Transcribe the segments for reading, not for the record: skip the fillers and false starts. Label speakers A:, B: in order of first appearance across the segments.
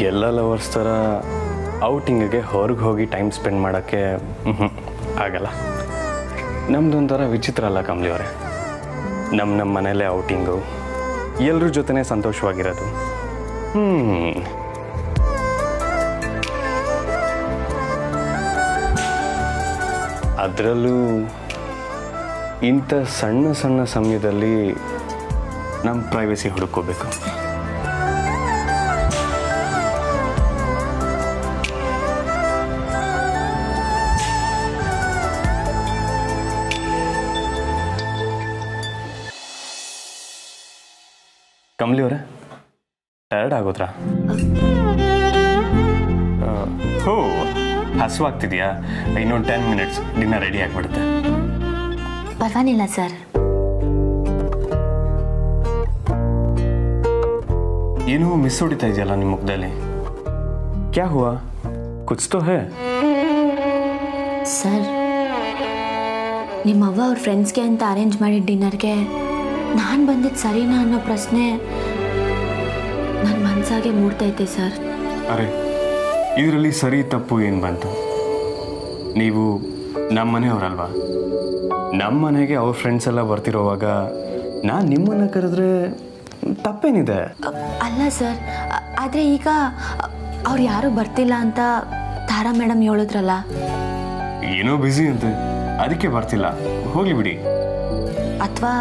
A: ಎಲ್ಲ ಲವರ್ಸ್ ಥರ ಔಟಿಂಗಿಗೆ ಹೊರಗೆ ಹೋಗಿ ಟೈಮ್ ಸ್ಪೆಂಡ್ ಮಾಡೋಕ್ಕೆ ಆಗಲ್ಲ. ನಮ್ಮದೊಂಥರ ವಿಚಿತ್ರ ಅಲ್ಲ ಕಮಲಿ ಅವರೇ. ನಮ್ಮ ಮನೇಲೇ ಔಟಿಂಗು, ಎಲ್ಲರ ಜೊತೆನೇ ಸಂತೋಷವಾಗಿರೋದು. ಅದರಲ್ಲೂ ಇಂಥ ಸಣ್ಣ ಸಣ್ಣ ಸಮಯದಲ್ಲಿ ನಮ್ಮ ಪ್ರೈವಸಿ ಹುಡುಕೋಬೇಕು. ಕಮಲಿ ಅವರೇ, ಟಯರ್ಡ್ ಆಗೋದ್ರಾ? ಹೋ, ಹಸುವಾಗ್ತಿದೆಯಾ? ಇನ್ನೊಂದು 10 ಮಿನಿಟ್ಸ್ ಡಿನ್ನರ್ ರೆಡಿ ಆಗಿಬಿಡುತ್ತೆ.
B: ಪರವಾಗಿಲ್ಲ ಸರ್.
A: ಏನೋ ಮಿಸ್ ಹೊಡಿತಾ ಇದೆಯಲ್ಲ ನಿಮ್ಮ ಮುಖದಲ್ಲಿ. ಕ್ಯಾ ಹುವಾ? ಕುಚ್ ತೋ ಹೇ?
B: ಸರ್, ನಿಮ್ಮವ್ವ ಅವ್ರ ಫ್ರೆಂಡ್ಸ್ಗೆ ಅಂತ ಅರೇಂಜ್ ಮಾಡಿದ ಡಿನ್ನರ್ಗೆ ನಾನು ಬಂದಿದ್ದು ಸರಿನಾ ಅನ್ನೋ ಪ್ರಶ್ನೆ ನನ್ನ ಮನಸ್ಸಾಗೆ ಮೂಡ್ತೈತೆ ಸರ್.
A: ಅರೆ, ಇದರಲ್ಲಿ ಸರಿ ತಪ್ಪು ಏನು ಬಂತು? ನೀವು ನಮ್ಮ ಮನೆಯವರಲ್ವಾ? ನಮ್ಮ ಮನೆಗೆ ಅವ್ರ ಫ್ರೆಂಡ್ಸ್ ಎಲ್ಲ ಬರ್ತಿರೋವಾಗ ನಾನು ನಿಮ್ಮನ್ನು ಕರೆದ್ರೆ ತಪ್ಪೇನಿದೆ?
B: ಅಲ್ಲ ಸರ್, ಆದರೆ ಈಗ ಅವ್ರು ಯಾರೂ ಬರ್ತಿಲ್ಲ ಅಂತ ತಾರಾ ಮೇಡಮ್ ಹೇಳಿದ್ರಲ್ಲ.
A: ಏನೋ ಬ್ಯುಸಿ ಅಂತೆ, ಅದಕ್ಕೆ ಬರ್ತಿಲ್ಲ. ಹೋಗ್ಲಿ ಬಿಡಿ.
B: ಅಥವಾ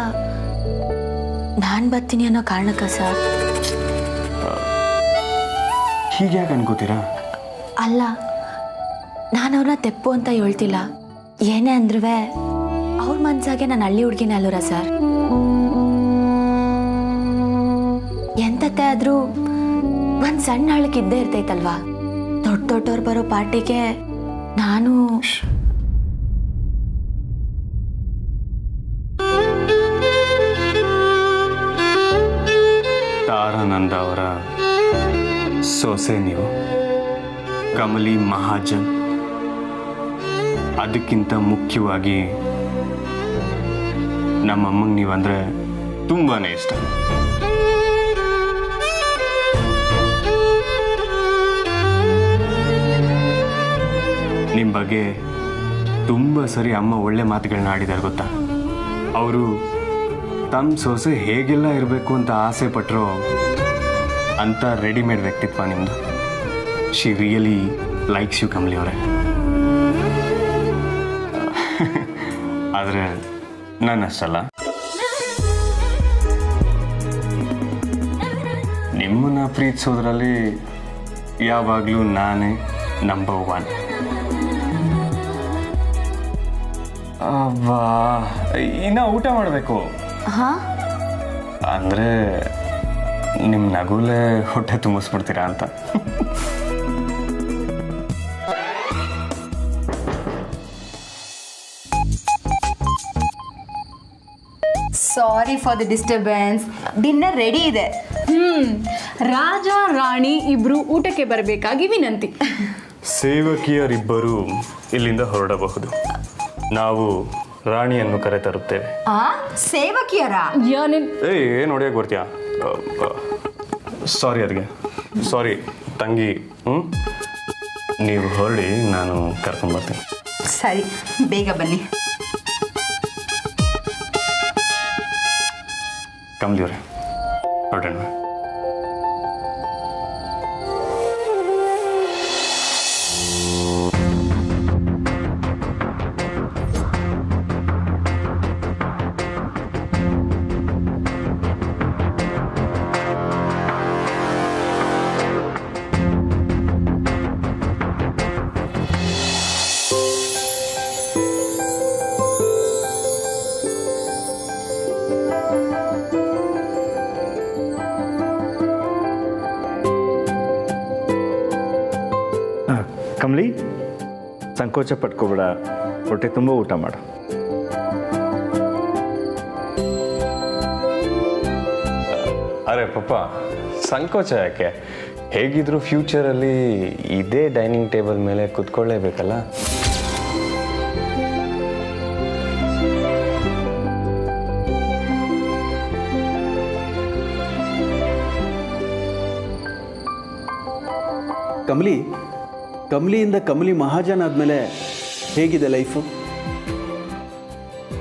B: ನಾನು ಬರ್ತೀನಿ ಅನ್ನೋ ಕಾರಣಕ್ಕ ಸರ್?
A: ಹೀಗೆ ಯಾಕೆ ಅನ್ಕೋತೀರಾ?
B: ಅಲ್ಲ, ನಾನು ಅವ್ರನ್ನ ತೆಪ್ಪು ಅಂತ ಹೇಳ್ತಿಲ್ಲ. ಏನೇ ಅಂದ್ರೂ ಅವ್ರ ಮನ್ಸಾಗೆ ನಾನು ಹಳ್ಳಿ ಹುಡುಗಿನೇ ಅಲ್ಲೂರ ಸರ್. ಎಂತತ್ತೆ ಆದರೂ ಒಂದು ಸಣ್ಣ ಹಳಕ್ಕಿದ್ದೇ ಇರ್ತೈತಲ್ವಾ? ದೊಡ್ಡವ್ರು ಬರೋ ಪಾರ್ಟಿಗೆ ನಾನು
A: ತಾರಾನಂದ ಅವರ ಸೊಸೆ ನೀವು, ಕಮಲಿ ಮಹಾಜನ್. ಅದಕ್ಕಿಂತ ಮುಖ್ಯವಾಗಿ ನಮ್ಮಮ್ಮಂಗೆ ನೀವಂದರೆ ತುಂಬಾ ಇಷ್ಟ. ನಿಮ್ಮ ಬಗ್ಗೆ ತುಂಬ ಸರಿ ಅಮ್ಮ ಒಳ್ಳೆ ಮಾತುಗಳನ್ನ ಆಡಿದ್ದಾರೆ ಗೊತ್ತಾ? ಅವರು ತಮ್ಮ ಸೊಸೆ ಹೇಗೆಲ್ಲ ಇರಬೇಕು ಅಂತ ಆಸೆ ಪಟ್ಟರೋ ಅಂತ ರೆಡಿಮೇಡ್ ವ್ಯಕ್ತಿತ್ವ ನಿಮ್ಮದು. She really likes you Kamali ಅವರೇ. ಆದರೆ ನಾನಷ್ಟಲ್ಲ. ನಿಮ್ಮನ್ನು ಪ್ರೀತಿಸೋದ್ರಲ್ಲಿ ಯಾವಾಗಲೂ ನಾನೇ ನಂಬರ್ 1. ಅಬ್ಬಾ, ಇನ್ನು ಊಟ ಮಾಡಬೇಕು. ಅಂದರೆ ನಿಮ್ಮ ನಗುಲೇ ಹೊಟ್ಟೆ ತುಂಬಿಸ್ಬಿಡ್ತೀರಾ ಅಂತ.
C: Sorry for the disturbance. Dinner ready ಇದೆ.
D: ರಾಜ ರಾಣಿ ಇಬ್ರು ಊಟಕ್ಕೆ ಬರಬೇಕಾಗಿ ವಿನಂತಿ.
A: ಸೇವಕಿಯರಿಬ್ಬರು ಇಲ್ಲಿಂದ ಹೊರಡಬಹುದು. ನಾವು ರಾಣಿಯನ್ನು ಕರೆತರುತ್ತೇವೆ.
C: ಸೇವಕಿಯರ?
A: ಏನು ಹೊಡೆಯಕ್ಕೆ ಬರ್ತೀಯಾ? ಸಾರಿ, ಅದಕ್ಕೆ ಸಾರಿ ತಂಗಿ. ನೀವು ಹೊರಡಿ, ನಾನು ಕರ್ಕೊಂಡ್ಬರ್ತೀನಿ.
C: ಸರಿ, ಬೇಗ ಬನ್ನಿ.
A: ಕಮಲಿ ಅವರೇ, ಹೊರಡೋಣ.
E: ಕಮಲಿ, ಸಂಕೋಚ ಪಟ್ಕೋಬೇಡ, ಹೊಟ್ಟೆ ತುಂಬ ಊಟ ಮಾಡು.
A: ಅರೆ ಪಪ್ಪ, ಸಂಕೋಚ ಯಾಕೆ? ಹೇಗಿದ್ರು ಫ್ಯೂಚರಲ್ಲಿ ಇದೇ ಡೈನಿಂಗ್ ಟೇಬಲ್ ಮೇಲೆ ಕುತ್ಕೊಳ್ಳೇಬೇಕಲ್ಲ.
F: ಕಮಲಿಯಿಂದ ಕಮಲಿ ಮಹಾಜನ್ ಆದಮೇಲೆ ಹೇಗಿದೆ ಲೈಫು?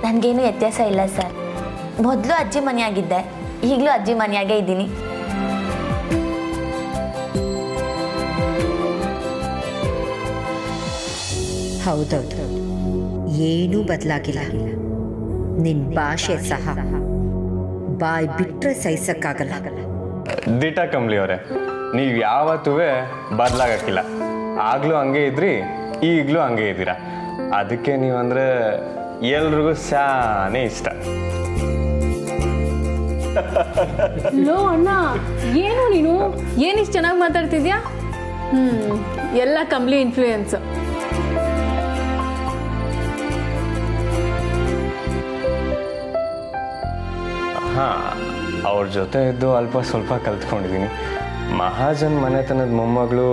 B: ನನಗೇನು ವ್ಯತ್ಯಾಸ ಇಲ್ಲ ಸರ್. ಮೊದಲು ಅಜ್ಜಿ ಮನೆಯಾಗಿದ್ದೆ, ಈಗಲೂ ಅಜ್ಜಿ ಮನೆಯಾಗೇ ಇದ್ದೀನಿ.
G: ಹೌದೌದು, ಏನೂ ಬದಲಾಗಿಲ್ಲ. ನಿನ್ನ ಭಾಷೆ ಸಹ ಬಾಯ್ ಬಿಟ್ಟರೆ ಸಹಿಸಕ್ಕಾಗಲ್ಲ.
A: ದಿಟ ಕಮ್ಲಿ ಅವರೇ, ನೀವು ಯಾವತ್ತೂ ಬದಲಾಗಕ್ಕಿಲ್ಲ. ಆಗಲೂ ಹಂಗೆ ಇದ್ರಿ, ಈಗಲೂ ಹಂಗೆ ಇದ್ದೀರಾ. ಅದಕ್ಕೆ ನೀವಂದ್ರೆ ಎಲ್ರಿಗೂ ಶಾನೇ ಇಷ್ಟ.
D: ಲೋ ಅಣ್ಣ, ಏನು ನೀನು ಏನಿಷ್ಟು ಚೆನ್ನಾಗಿ ಮಾತಾಡ್ತಿದ್ಯಾ? ಎಲ್ಲ ಕಮ್ಲಿ ಇನ್ಫ್ಲೂಯೆನ್ಸ್.
A: ಹಾಂ, ಅವ್ರ ಜೊತೆ ಇದ್ದು ಅಲ್ಪ ಸ್ವಲ್ಪ ಕಲ್ತ್ಕೊಂಡಿದ್ದೀನಿ. ಮಹಾಜನ್ ಮನೆತನದ ಮೊಮ್ಮಗಳು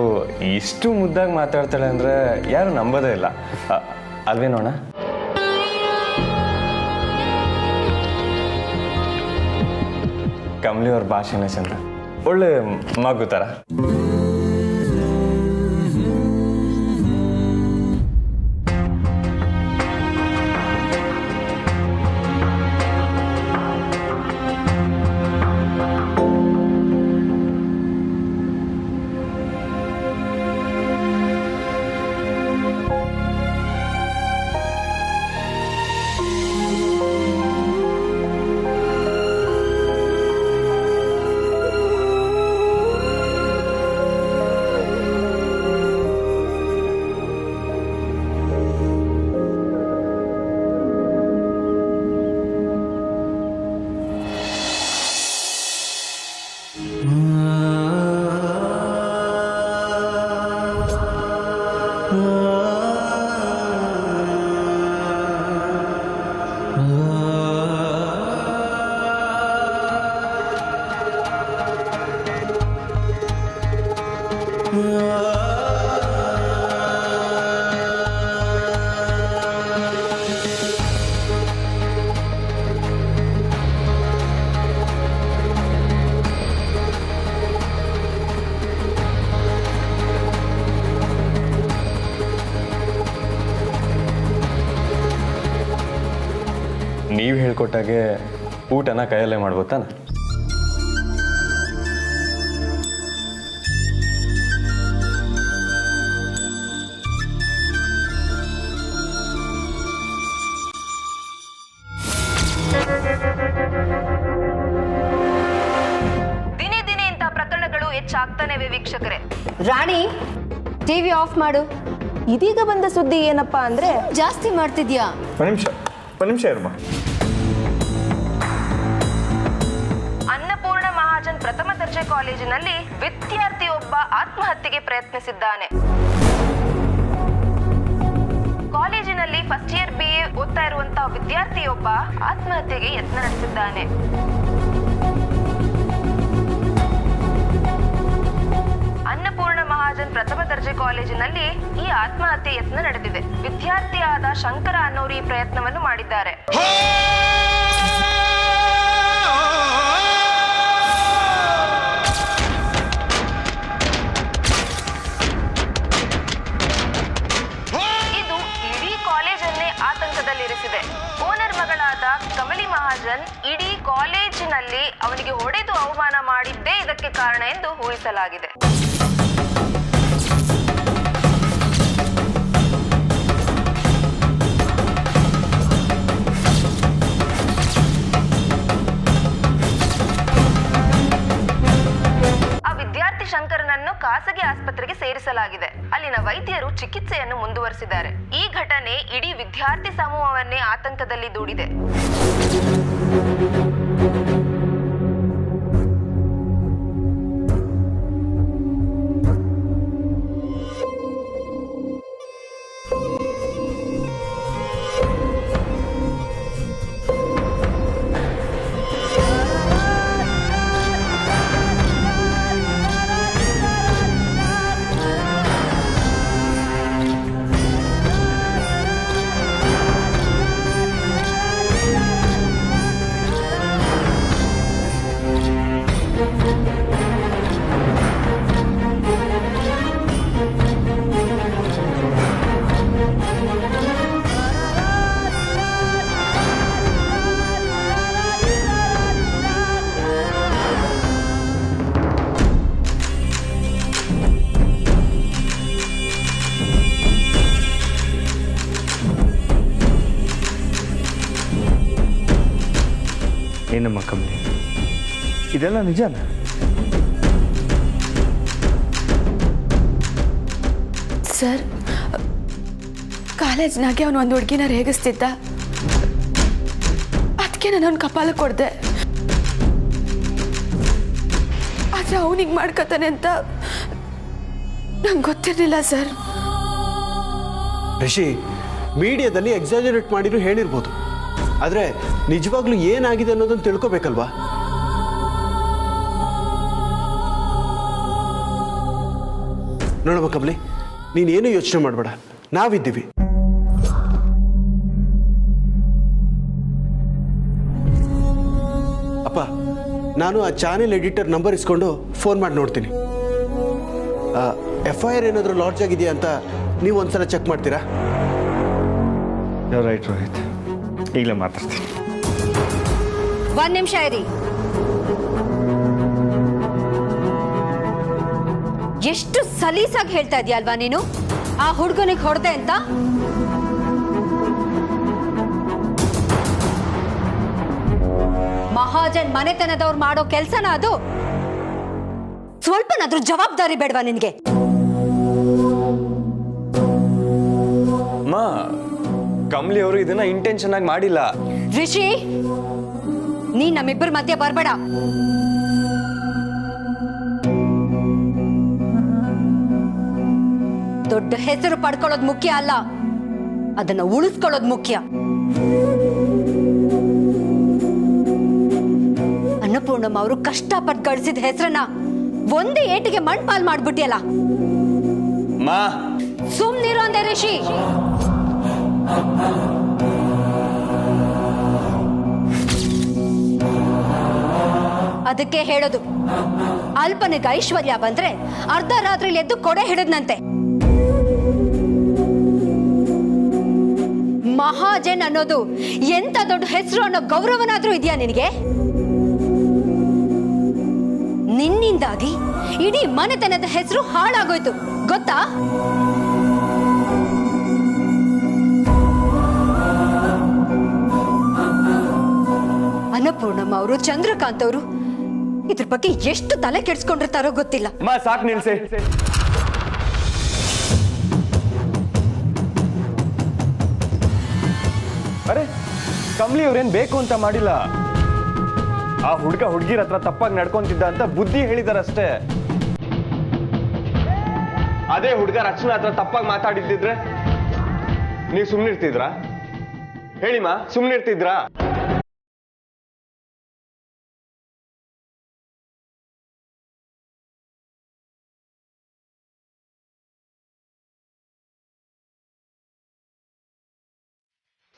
A: ಇಷ್ಟು ಮುದ್ದಾಗಿ ಮಾತಾಡ್ತಾಳೆ ಅಂದರೆ ಯಾರು ನಂಬೋದೇ ಇಲ್ಲ, ಅಲ್ವೇನೋಣ? ಕಮಲಿ ಅವ್ರ ಭಾಷೆನೇ ಚಂದ, ಒಳ್ಳೆ ಮಗು ಥರ. ನೀವು ಹೇಳ್ಕೊಟ್ಟಾಗೆ ಊಟನ ಕೈಯಲ್ಲೇ ಮಾಡ್ಬೋತಾನ?
C: ದಿನೇ ದಿನೇ ಇಂಥ ಪ್ರಕರಣಗಳು ಹೆಚ್ಚಾಗ್ತಾನೆ ಇವೆ ವೀಕ್ಷಕರೇ.
H: ರಾಣಿ, ಟಿವಿ ಆಫ್ ಮಾಡು. ಇದೀಗ ಬಂದ ಸುದ್ದಿ ಏನಪ್ಪಾ ಅಂದ್ರೆ ಜಾಸ್ತಿ ಮಾಡ್ತಿದ್ಯಾ?
E: ಒಂದು ನಿಮಿಷ ಇರಮ್ಮ.
C: ಅನ್ನಪೂರ್ಣ ಮಹಾಜನ್ ಪ್ರಥಮ ದರ್ಜೆ ಕಾಲೇಜಿನಲ್ಲಿ ವಿದ್ಯಾರ್ಥಿಯೊಬ್ಬ ಆತ್ಮಹತ್ಯೆಗೆ ಪ್ರಯತ್ನಿಸಿದ್ದಾನೆ. ಕಾಲೇಜಿನಲ್ಲಿ ಫಸ್ಟ್ ಇಯರ್ BA ಓದ್ತಾ ಇರುವಂತಹ ವಿದ್ಯಾರ್ಥಿಯೊಬ್ಬ ಆತ್ಮಹತ್ಯೆಗೆ ಯತ್ನ ನಡೆಸಿದ್ದಾನೆ. ಅನ್ನಪೂರ್ಣ ಮಹಾಜನ್ ಪ್ರಥಮ ದರ್ಜೆ ಕಾಲೇಜಿನಲ್ಲಿ ಈ ಆತ್ಮಹತ್ಯೆ ಯತ್ನ ನಡೆದಿದೆ. ವಿದ್ಯಾರ್ಥಿಯಾದ ಶಂಕರ ಅನ್ನೋರು ಈ ಪ್ರಯತ್ನವನ್ನು ಮಾಡಿದ್ದಾರೆ. ಇದು ಇಡೀ ಕಾಲೇಜನ್ನೇ ಆತಂಕದಲ್ಲಿರಿಸಿದೆ. ಓನರ್ ಮಗಳಾದ ಕಮಲಿ ಮಹಾಜನ್ ಇಡೀ ಕಾಲೇಜಿನಲ್ಲಿ ಅವನಿಗೆ ಹೊಡೆದು ಅವಮಾನ ಮಾಡಿದ್ದೇ ಇದಕ್ಕೆ ಕಾರಣ ಎಂದು ಊಹಿಸಲಾಗಿದೆ. ವಿದ್ಯಾರ್ಥಿ ಶಂಕರನನ್ನು ಖಾಸಗಿ ಆಸ್ಪತ್ರೆಗೆ ಸೇರಿಸಲಾಗಿದೆ. ಅಲ್ಲಿನ ವೈದ್ಯರು ಚಿಕಿತ್ಸೆಯನ್ನು ಮುಂದುವರಿಸಿದ್ದಾರೆ. ಈ ಘಟನೆ ಇಡೀ ವಿದ್ಯಾರ್ಥಿ ಸಮೂಹವನ್ನೇ ಆತಂಕದಲ್ಲಿ ದೂಡಿದೆ.
E: ಏನಮ್ಮ ಕಮಲಿ, ಇದೆಲ್ಲ ನಿಜಾನ?
B: ಸರ್, ಕಾಲೇಜ್ನಾಗೆ ಅವನು ಒಂದು ಹುಡುಗಿನ ರೇಗಿಸ್ತಿದ್ದ. ಅದಕ್ಕೆ ನಾನು ಅವ್ನ ಕಪಾಲ ಕೊಡ್ದೆ. ಆದರೆ ಅವನಿಗೆ ಮಾಡ್ಕೊತಾನೆ ಅಂತ ನಂಗೆ ಗೊತ್ತಿರಲಿಲ್ಲ ಸರ್.
F: ರಿಷಿ, ಮೀಡಿಯಾದಲ್ಲಿ ಎಕ್ಸಾಜರೇಟ್ ಮಾಡಿದ್ರು ಹೇಳಿರ್ಬೋದು, ಆದರೆ ನಿಜವಾಗ್ಲೂ ಏನಾಗಿದೆ ಅನ್ನೋದನ್ನು ತಿಳ್ಕೊಬೇಕಲ್ವಾ? ನೋಡಮ್ಮ ಕಮಲಿ, ನೀನೇನು ಯೋಚನೆ ಮಾಡಬೇಡ, ನಾವಿದ್ದೀವಿ. ಅಪ್ಪ, ನಾನು ಆ ಚಾನೆಲ್ ಎಡಿಟರ್ ನಂಬರ್ ಇಸ್ಕೊಂಡು ಫೋನ್ ಮಾಡಿ ನೋಡ್ತೀನಿ. FIR ಏನಾದರೂ ಲಾಡ್ಜ್ ಆಗಿದೆಯಾ ಅಂತ ನೀವು ಒಂದ್ಸಲ ಚೆಕ್ ಮಾಡ್ತೀರಾ?
E: ರೈಟ್ ರೋಹಿತ್, ಈಗಲೇ ಮಾತಾಡ್ತೀನಿ.
G: ಒಂದ್ ನಿಮಿಷ ಇರಿ. ಎಷ್ಟು ಸಲೀಸಾಗಿ ಹೇಳ್ತಾ ಇದೀಯ ಅಲ್ವಾ ನೀನು? ಆ ಹುಡುಗನಿಗೆ ಹೊಡೆದೆ ಅಂತ. ಮಹಾಜನ್ ಮನೆತನದವ್ರು ಮಾಡೋ ಕೆಲ್ಸನ ಅದು? ಸ್ವಲ್ಪನಾದ್ರೂ ಜವಾಬ್ದಾರಿ ಬೇಡವಾ ನಿನ್ಗೆ?
A: ಅಮ್ಮ, ಕಮಲಿ ಅವರು ಇದನ್ನ ಇಂಟೆನ್ಷನ್ ಆಗಿ ಮಾಡಿಲ್ಲ.
G: ರಿಷಿ, ನೀ ನಮ್ಮಿಬ್ಬರ ಮಧ್ಯೆ ಬರ್ಬೇಡ. ದೊಡ್ಡ ಹೆಸರು ಪಡ್ಕೊಳ್ಳೋದು ಮುಖ್ಯ ಅಲ್ಲ, ಅದನ್ನ ಉಳಿಸ್ಕೊಳ್ಳೋದು ಮುಖ್ಯ. ಅನ್ನಪೂರ್ಣಮ್ಮ ಅವರು ಕಷ್ಟಪಟ್ಟು ಗಳಿಸಿದ ಹೆಸರನ್ನ ಒಂದೇ ಏಟಿಗೆ ಮಣ್ಪಾಲ್ ಮಾಡ್ಬಿಟ್ಟಿಯಲ್ಲ. ಸುಮ್ನಿರೋ ಅಂದೆ ರಿಷಿ. ಅದಕ್ಕೆ ಹೇಳೋದು, ಅಲ್ಪನಿಗೆ ಐಶ್ವರ್ಯ ಬಂದ್ರೆ ಅರ್ಧ ರಾತ್ರಿಲಿ ಎದ್ದು ಕೊಡೆ ಹಿಡಿದ್ನಂತೆ. ಮಹಾಜನ್ ಅನ್ನೋದು ಎಂತ ದೊಡ್ಡ ಹೆಸರು ಅನ್ನೋ ಗೌರವನಾದ್ರೂ ಇದೆಯಾ ನಿನಗೆ? ನಿನ್ನಿಂದಾಗಿ ಇಡೀ ಮನೆತನದ ಹೆಸರು ಹಾಳಾಗೋಯ್ತು, ಗೊತ್ತಾ? ಅನ್ನಪೂರ್ಣಮ್ಮ ಅವರು, ಚಂದ್ರಕಾಂತ್ ಅವರು ಇದ್ರ ಬಗ್ಗೆ ಎಷ್ಟು ತಲೆ ಕೆಡ್ಸ್ಕೊಂಡಿರ್ತಾರೋ ಗೊತ್ತಿಲ್ಲ.
A: ಸಾಕು ನಿಲ್ಸೆ. ಅರೆ, ಕಮಲಿ ಅವ್ರೇನ್ ಬೇಕು ಅಂತ ಮಾಡಿಲ್ಲ. ಆ ಹುಡುಗಿರ ಹತ್ರ ತಪ್ಪಾಗಿ ನಡ್ಕೊಂತಿದ್ದ ಅಂತ ಬುದ್ಧಿ ಹೇಳಿದಾರಷ್ಟೇ. ಅದೇ ಹುಡುಗ ರಚನಾ ಹತ್ರ ತಪ್ಪಾಗಿ ಮಾತಾಡಿದ್ದಿದ್ರೆ ನೀವು ಸುಮ್ನಿರ್ತಿದ್ರಾ? ಹೇಳಿಮಾ, ಸುಮ್ನಿರ್ತಿದ್ರಾ?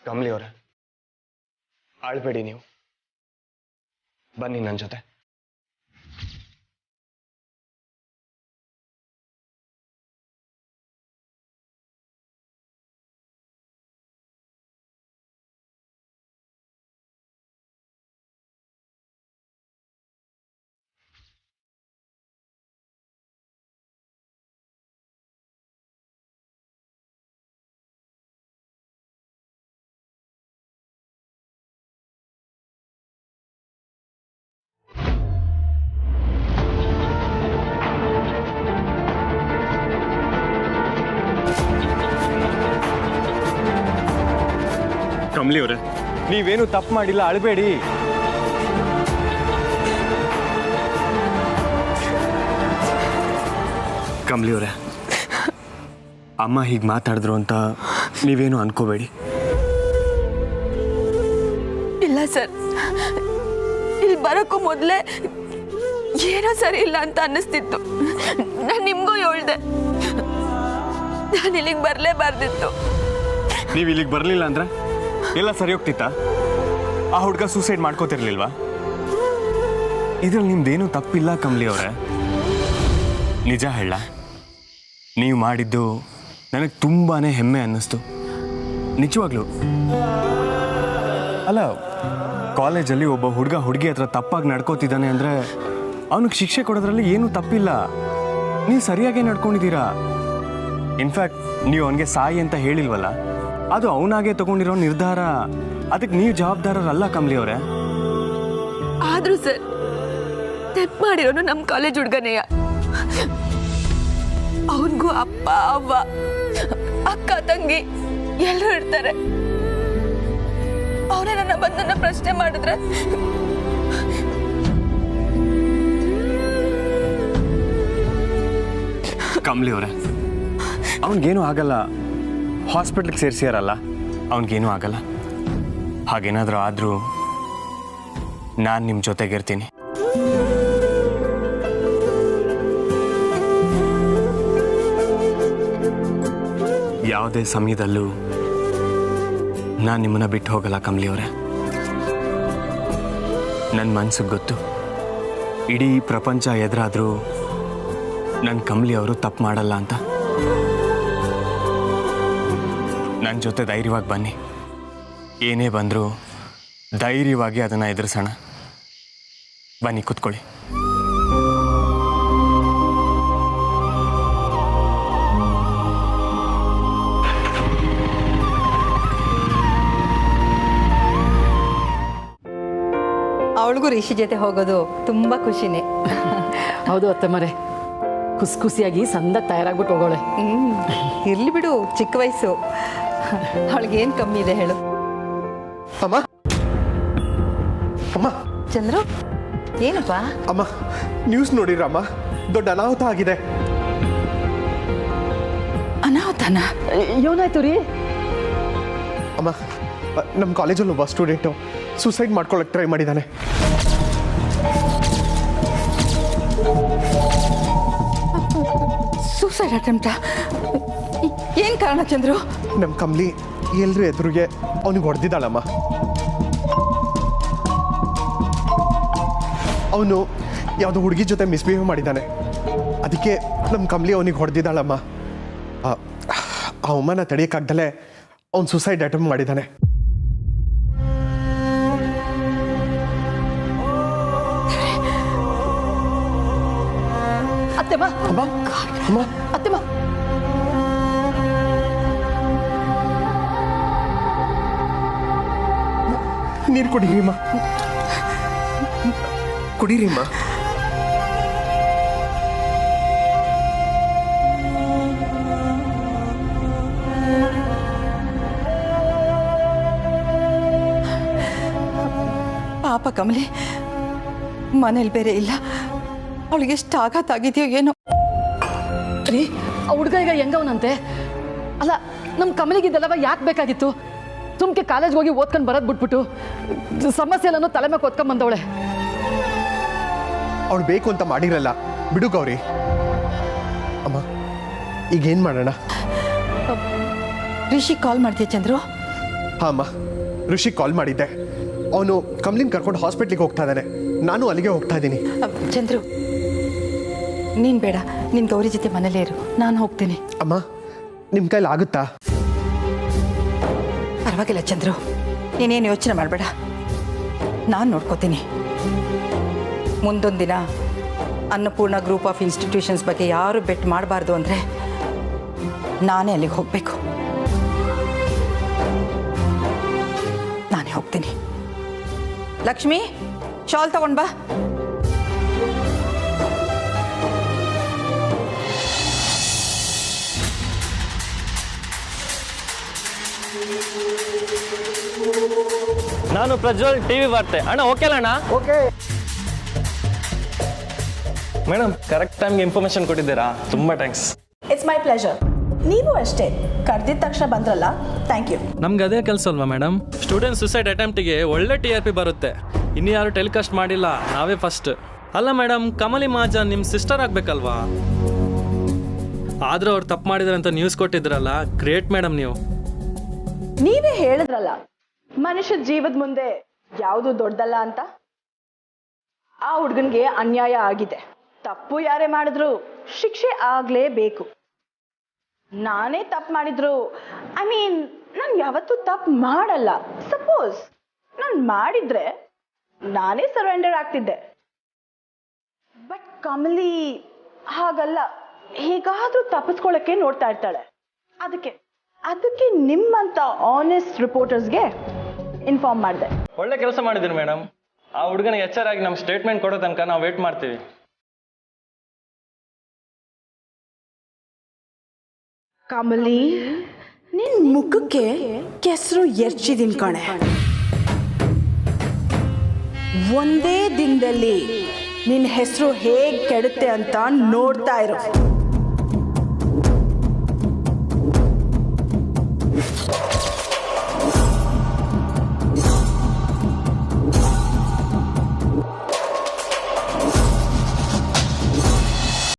A: ಕಮಲಿ ಅವರೇ, ಆಳ್ಬೇಡಿ ನೀವು. ಬನ್ನಿ ನನ್ನ ಜೊತೆ. ಕಮಲಿ ಅವರೇ, ನೀವೇನು ತಪ್ಪು ಮಾಡಿಲ್ಲ, ಅಳಬೇಡಿ. ಕಮಲಿ ಅವರೇ, ಅಮ್ಮ ಹೀಗೆ ಮಾತಾಡಿದ್ರು ಅಂತ ನೀವೇನು ಅನ್ಕೋಬೇಡಿ.
B: ಇಲ್ಲ ಸರ್, ಇಲ್ಲಿ ಬರೋಕ್ಕೂ ಮೊದಲೇ ಏನೋ ಸರಿ ಇಲ್ಲ ಅಂತ ಅನ್ನಿಸ್ತಿತ್ತು. ನಾನು ನಿಮಗೂ ಹೇಳ್ದೆ, ನಾನು ಇಲ್ಲಿಗೆ ಬರಲೇಬಾರ್ದಿತ್ತು.
A: ನೀವು ಇಲ್ಲಿಗೆ ಬರಲಿಲ್ಲ ಅಂದ್ರೆ ಎಲ್ಲ ಸರಿ ಹೋಗ್ತಿತ್ತ? ಆ ಹುಡುಗ ಸೂಸೈಡ್ ಮಾಡ್ಕೋತಿರ್ಲಿಲ್ವಾ? ಇದ್ರಲ್ಲಿ ನಿಮ್ದೇನು ತಪ್ಪಿಲ್ಲ ಕಮಲಿ ಅವರೇ. ನಿಜ ಹೇಳ, ನೀವು ಮಾಡಿದ್ದು ನನಗೆ ತುಂಬಾ ಹೆಮ್ಮೆ ಅನ್ನಿಸ್ತು, ನಿಜವಾಗ್ಲೂ. ಅಲ್ಲ, ಕಾಲೇಜಲ್ಲಿ ಒಬ್ಬ ಹುಡುಗಿ ಹತ್ರ ತಪ್ಪಾಗಿ ನಡ್ಕೋತಿದ್ದಾನೆ ಅಂದರೆ ಅವನಿಗೆ ಶಿಕ್ಷೆ ಕೊಡೋದ್ರಲ್ಲಿ ಏನೂ ತಪ್ಪಿಲ್ಲ. ನೀವು ಸರಿಯಾಗೇ ನಡ್ಕೊಂಡಿದ್ದೀರಾ. ಇನ್ಫ್ಯಾಕ್ಟ್ ನೀವು ಅವನಿಗೆ ಸಾಯಿ ಅಂತ ಹೇಳಿಲ್ವಲ್ಲ, ಅದು ಅವನಾಗೆ ತಗೊಂಡಿರೋ ನಿರ್ಧಾರ. ಅದಕ್ಕೆ ನೀವು ಜವಾಬ್ದಾರರಲ್ಲ ಕಮಲಿ ಅವರೇ.
B: ಆದ್ರೂ ಸರ್ ತೆಪ್ ಮಾಡಿರೋನು ನಮ್ಮ ಕಾಲೇಜ್ ಹುಡ್ಗನೆಯ. ಅವನಿಗೂ ಅಪ್ಪ ಅವ್ವ ಅಕ್ಕ ತಂಗಿ ಎಲ್ಲರೂ ಇರ್ತಾರೆ. ಅವನೇ ನನ್ನ ಪ್ರಶ್ನೆ ಮಾಡಿದ್ರೆ
A: ಕಮಲಿ ಅವರೇ, ಅವನಿಗೇನು ಆಗಲ್ಲ. ಹಾಸ್ಪಿಟ್ಲಿಗೆ ಸೇರಿಸ್ಯಾರಲ್ಲ, ಅವನಿಗೇನು ಆಗಲ್ಲ. ಹಾಗೇನಾದರೂ ಆದರೂ ನಾನು ನಿಮ್ಮ ಜೊತೆಗಿರ್ತೀನಿ. ಯಾವುದೇ ಸಮಯದಲ್ಲೂ ನಾನು ನಿಮ್ಮನ್ನ ಬಿಟ್ಟು ಹೋಗಲ್ಲ ಕಮಲಿ ಅವರೇ. ನನ್ನ ಮನಸ್ಸಿಗೆ ಗೊತ್ತು, ಇಡೀ ಪ್ರಪಂಚ ಎದುರಾದರೂ ನನ್ನ ಕಮಲಿ ಅವರು ತಪ್ಪು ಮಾಡಲ್ಲ ಅಂತ. ನನ್ನ ಜೊತೆ ಧೈರ್ಯವಾಗಿ ಬನ್ನಿ. ಏನೇ ಬಂದರೂ ಧೈರ್ಯವಾಗಿ ಅದನ್ನು ಎದುರಿಸೋಣ. ಬನ್ನಿ, ಕೂತ್ಕೊಳ್ಳಿ.
G: ಅವಳಿಗೂ ರಿಷಿ ಜೊತೆ ಹೋಗೋದು ತುಂಬ ಖುಷಿನೇ.
I: ಹೌದು ಅತ್ತೆ ಮರೆ, ಖುಷಿಯಾಗಿ ಸಂದಕ್ಕೆ ತಯಾರಾಗ್ಬಿಟ್ಟು ಹೋಗೋಳೆ.
G: ಇರ್ಲಿ ಬಿಡು, ಚಿಕ್ಕ ವಯಸ್ಸು, ಅವಳಿಗೇನು ಕಮ್ಮಿ ಇದೆ ಹೇಳು.
J: ಅಮ್ಮ ಅಮ್ಮ
G: ಚಂದ್ರು, ಏನಪ್ಪ?
J: ಅಮ್ಮ, ನ್ಯೂಸ್ ನೋಡಿರಮ್ಮ, ದೊಡ್ಡ ಅನಾಹುತ ಆಗಿದೆ.
G: ಅನಾಹುತನ?
I: ಏನಾಯ್ತು ರೀ?
J: ಅಮ್ಮ, ನಮ್ಮ ಕಾಲೇಜಲ್ಲಿ ಒಬ್ಬ ಸ್ಟೂಡೆಂಟು ಸೂಸೈಡ್ ಮಾಡ್ಕೊಳ್ಳೋಕೆ ಟ್ರೈ ಮಾಡಿದ್ದಾನೆ.
G: ಸೂಸೈಡ್ ಅಟೆಂಪ್ಟಾ? ಏನು ಕಾರಣ ಚಂದ್ರು?
J: ನಮ್ಮ ಕಮಲಿ ಎಲ್ಲರೂ ಎದುರಿಗೆ ಅವನಿಗೆ ಹೊಡೆದಿದ್ದಾಳಮ್ಮ. ಅವನು ಯಾವುದೋ ಹುಡುಗಿ ಜೊತೆ ಮಿಸ್ಬಿಹೇವ್ ಮಾಡಿದ್ದಾನೆ. ಅದಕ್ಕೆ ನಮ್ಮ ಕಮಲಿ ಅವನಿಗೆ ಹೊಡೆದಿದ್ದಾಳಮ್ಮ. ಆ ಅವಮಾನ ತಡೆಯೋಕ್ಕಾಗ್ದಲೇ ಅವನು ಸೂಸೈಡ್ ಅಟೆಂಪ್ಟ್ ಮಾಡಿದ್ದಾನೆ.
I: ಅತ್ತೆಮ್ಮ,
J: ಅಮ್ಮ ಅಮ್ಮ
I: ಅತ್ತೆಮ್ಮ,
J: ನೀರು ಕುಡೀರಿ ಅಮ್ಮ, ಕುಡೀರಿ ಅಮ್ಮ.
G: ಪಾಪ ಕಮಲಿ, ಮನೇಲಿ ಬೇರೆ ಇಲ್ಲ. ಅವಳಿಗೆ ಎಷ್ಟು ಆಘಾತ ಆಗಿದೆಯೋ ಏನೋ.
I: ರೀ, ಆ ಹುಡುಗ ಈಗ ಹೆಂಗವನಂತೆ? ಅಲ್ಲ, ನಮ್ಮ ಕಮಲಿಗಿದ್ದಲ್ಲವ ಯಾಕೆ ಬೇಕಾಗಿತ್ತು? ಸುಮ್ಕೆ ಕಾಲೇಜ್ಗೆ ಹೋಗಿ ಓದ್ಕೊಂಡು ಬರೋದು ಬಿಟ್ಬಿಟ್ಟು ಸಮಸ್ಯೆ ಎಲ್ಲನೂ ತಲೆ ಮೇಲೆ ಓದ್ಕೊಂಡ್ ಬಂದವಳೆ.
J: ಅವಳು ಬೇಕು ಅಂತ ಮಾಡಿರಲ್ಲ, ಬಿಡು ಗೌರಿ. ಅಮ್ಮ, ಈಗೇನು ಮಾಡೋಣ?
G: ರಿಷಿ ಕಾಲ್ ಮಾಡ್ತೀಯ ಚಂದ್ರು?
J: ಹಾಂ ಅಮ್ಮ, ಋಷಿ ಕಾಲ್ ಮಾಡಿದ್ದೆ. ಅವನು ಕಮಲಿನ್ ಕರ್ಕೊಂಡು ಹಾಸ್ಪಿಟ್ಲಿಗೆ ಹೋಗ್ತಾ ಇದ್ದಾನೆ. ನಾನು ಅಲ್ಲಿಗೆ ಹೋಗ್ತಾ ಇದ್ದೀನಿ.
G: ಚಂದ್ರು, ನೀನು ಬೇಡ, ನೀನು ಗೌರಿ ಜೊತೆ ಮನೇಲೇ ಇರು, ನಾನು ಹೋಗ್ತೀನಿ.
J: ಅಮ್ಮ, ನಿಮ್ಮ ಕೈಲಿ ಆಗುತ್ತಾ?
G: ಪರವಾಗಿಲ್ಲ ಚಂದ್ರು, ನೀನೇನು ಯೋಚನೆ ಮಾಡಬೇಡ, ನಾನು ನೋಡ್ಕೋತೀನಿ. ಮುಂದೊಂದು ದಿನ ಅನ್ನಪೂರ್ಣ ಗ್ರೂಪ್ ಆಫ್ ಇನ್ಸ್ಟಿಟ್ಯೂಷನ್ಸ್ ಬಗ್ಗೆ ಯಾರು ಬೆಟ್ ಮಾಡಬಾರ್ದು ಅಂದರೆ ನಾನೇ ಅಲ್ಲಿಗೆ ಹೋಗಬೇಕು. ನಾನೇ ಹೋಗ್ತೀನಿ. ಲಕ್ಷ್ಮಿ, ಶಾಲ್ ತಗೊಂಡ್ ಬಾ.
K: ನಾನು ಪ್ರಜ್ವಲ್, ಟಿವಿ ವಾರ್ತೆ. ಅಣ್ಣ ಓಕೆ ಅಣ್ಣ?
J: ಓಕೆ
K: ಮೇಡಮ್, ಕರೆಕ್ಟ್ ಟೈಮ್ಗೆ ಇನ್ಫಾರ್ಮೇಶನ್ ಕೊಟ್ಟಿದ್ದೀರಾ, ತುಂಬ ಥ್ಯಾಂಕ್ಸ್.
L: It's my pleasure. ನೀವು ಅಷ್ಟೇ, ಕರೆದಿದ್ದ ತಕ್ಷಣ ಬಂದ್ರಲ್ಲ, ಥ್ಯಾಂಕ್ ಯು.
K: ನಮ್ಗೆ ಅದೇ ಕೆಲಸ ಅಲ್ವಾ ಮೇಡಮ್? ಸ್ಟೂಡೆಂಟ್ ಸುಸೈಡ್ ಅಟೆಂಪ್ಟಿಗೆ ಒಳ್ಳೆ TRP ಬರುತ್ತೆ. ಇನ್ನು ಯಾರು ಟೆಲಿಕಾಸ್ಟ್ ಮಾಡಿಲ್ಲ, ನಾವೇ ಫಸ್ಟ್. ಅಲ್ಲ ಮೇಡಮ್, ಕಮಲಿ ಮಹಾಜನ್ ನಿಮ್ಮ ಸಿಸ್ಟರ್ ಆಗಬೇಕಲ್ವಾ? ಆದರೂ ಅವ್ರು ತಪ್ಪು ಮಾಡಿದ್ರೆ ಅಂತ ನ್ಯೂಸ್ ಕೊಟ್ಟಿದ್ರಲ್ಲ, ಗ್ರೇಟ್ ಮೇಡಮ್ ನೀವು.
L: ನೀವೇ ಹೇಳಿದ್ರಲ್ಲ, ಮನುಷ್ಯ ಜೀವದ ಮುಂದೆ ಯಾವುದು ದೊಡ್ಡದಲ್ಲ ಅಂತ. ಆ ಹುಡುಗನಿಗೆ ಅನ್ಯಾಯ ಆಗಿದೆ. ತಪ್ಪು ಯಾರೇ ಮಾಡಿದ್ರು ಶಿಕ್ಷೆ ಆಗಲೇಬೇಕು. ನಾನೇ ತಪ್ಪು ಮಾಡಿದ್ರು, ನಾನು ಯಾವತ್ತೂ ತಪ್ಪು ಮಾಡಲ್ಲ. ಸಪೋಸ್ ನಾನು ಮಾಡಿದ್ರೆ ನಾನೇ ಸರೆಂಡರ್ ಆಗ್ತಿದ್ದೆ. ಬಟ್ ಕಮಲಿ ಹಾಗಲ್ಲ, ಹೇಗಾದ್ರೂ ತಪ್ಪಿಸ್ಕೊಳ್ಳೋಕ್ಕೆ ನೋಡ್ತಾ ಇರ್ತಾಳೆ. ಅದಕ್ಕೆ ನಿಮ್ಮಂತ ಆನೆಸ್ಟ್ ರಿಪೋರ್ಟರ್ಸ್ಗೆ ಇನ್ಫಾರ್ಮ್ ಮಾಡಿದೆ.
K: ಒಳ್ಳೆ ಕೆಲಸ ಮಾಡಿದ್ರಿ ಮೇಡಮ್. ಆ ಹುಡುಗನಿಗೆ ಎಚ್ಚರಾಗಿ ನಮ್ಮ ಸ್ಟೇಟ್ಮೆಂಟ್ ಕೊಡೋ ತನಕ ನಾವು ವೇಟ್ ಮಾಡ್ತೀವಿ.
L: ಕಮಲಿ, ನಿನ್ ಮುಖಕ್ಕೆ ಕೆಸರು ಎರ್ಚಿದೀನಿ ಕಣೆ. ಒಂದೇ ದಿನದಲ್ಲಿ ನಿನ್ನ ಹೆಸರು ಹೇಗೆ ಕೆಡುತ್ತೆ ಅಂತ ನೋಡ್ತಾ ಇರು.